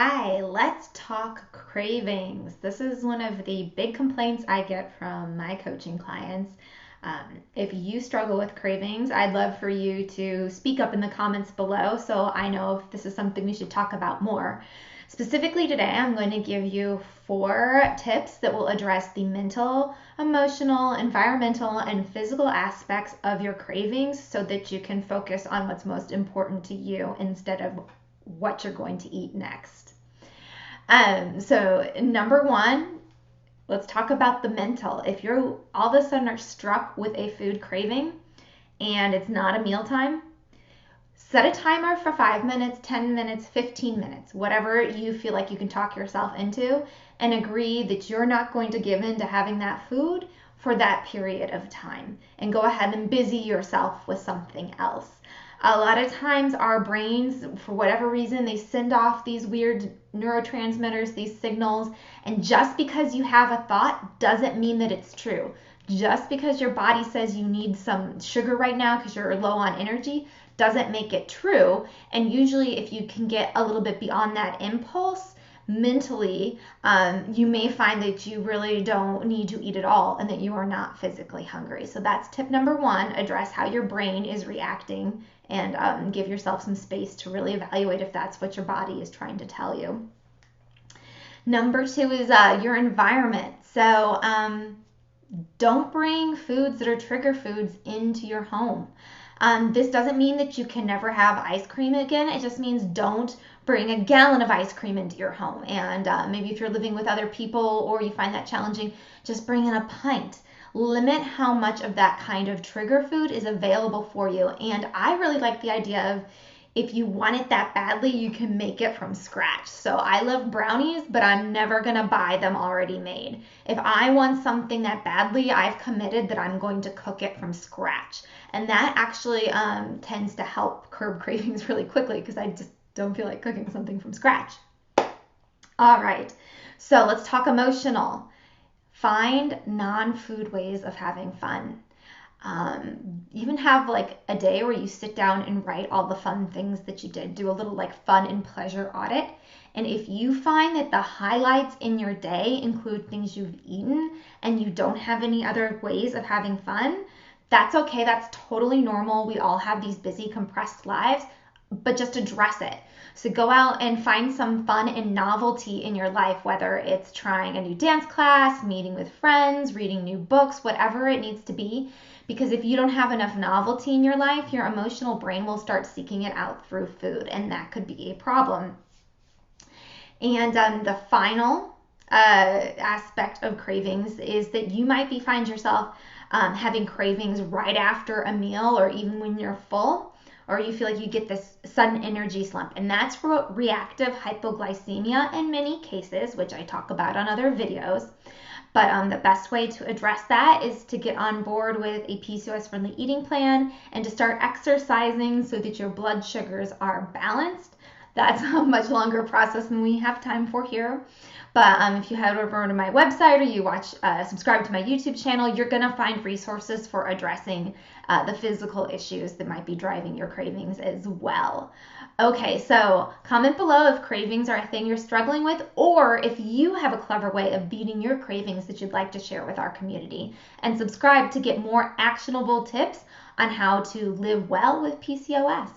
Hi, let's talk cravings. This is one of the big complaints I get from my coaching clients. If you struggle with cravings, I'd love for you to speak up in the comments below so I know if this is something we should talk about more. Specifically today, I'm going to give you 4 tips that will address the mental, emotional, environmental, and physical aspects of your cravings so that you can focus on what's most important to you instead of what you're going to eat next. So number 1, let's talk about the mental. If you're all of a sudden are struck with a food craving and it's not a mealtime, set a timer for 5 minutes, 10 minutes, 15 minutes, whatever you feel like you can talk yourself into, and agree that you're not going to give in to having that food for that period of time, and go ahead and busy yourself with something else. A lot of times our brains, for whatever reason, they send off these weird neurotransmitters, these signals, and just because you have a thought doesn't mean that it's true. Just because your body says you need some sugar right now because you're low on energy doesn't make it true. And usually if you can get a little bit beyond that impulse mentally, you may find that you really don't need to eat at all and that you are not physically hungry. So that's tip number 1, address how your brain is reacting and give yourself some space to really evaluate if that's what your body is trying to tell you. Number 2 is your environment. So don't bring foods that are trigger foods into your home. This doesn't mean that you can never have ice cream again. It just means don't bring a gallon of ice cream into your home. And maybe if you're living with other people or you find that challenging, just bring in a pint. Limit how much of that kind of trigger food is available for you. And I really like the idea of, if you want it that badly, you can make it from scratch. So I love brownies, but I'm never going to buy them already made. If I want something that badly, I've committed that I'm going to cook it from scratch. And that actually tends to help curb cravings really quickly because I just don't feel like cooking something from scratch. All right, so let's talk emotional. Find non-food ways of having fun. Even have like a day where you sit down and write all the fun things that you did. Do a little like fun and pleasure audit. And if you find that the highlights in your day include things you've eaten and you don't have any other ways of having fun, that's okay. That's totally normal. We all have these busy, compressed lives, but just address it. So go out and find some fun and novelty in your life, whether it's trying a new dance class, meeting with friends, reading new books, whatever it needs to be. Because if you don't have enough novelty in your life, your emotional brain will start seeking it out through food, and that could be a problem. And the final aspect of cravings is that you might find yourself having cravings right after a meal or even when you're full, or you feel like you get this sudden energy slump. And that's reactive hypoglycemia in many cases, which I talk about on other videos. But the best way to address that is to get on board with a PCOS-friendly eating plan and to start exercising so that your blood sugars are balanced. That's a much longer process than we have time for here. But if you head over to my website or you subscribe to my YouTube channel, you're going to find resources for addressing the physical issues that might be driving your cravings as well. Okay, so comment below if cravings are a thing you're struggling with, or if you have a clever way of beating your cravings that you'd like to share with our community. And subscribe to get more actionable tips on how to live well with PCOS.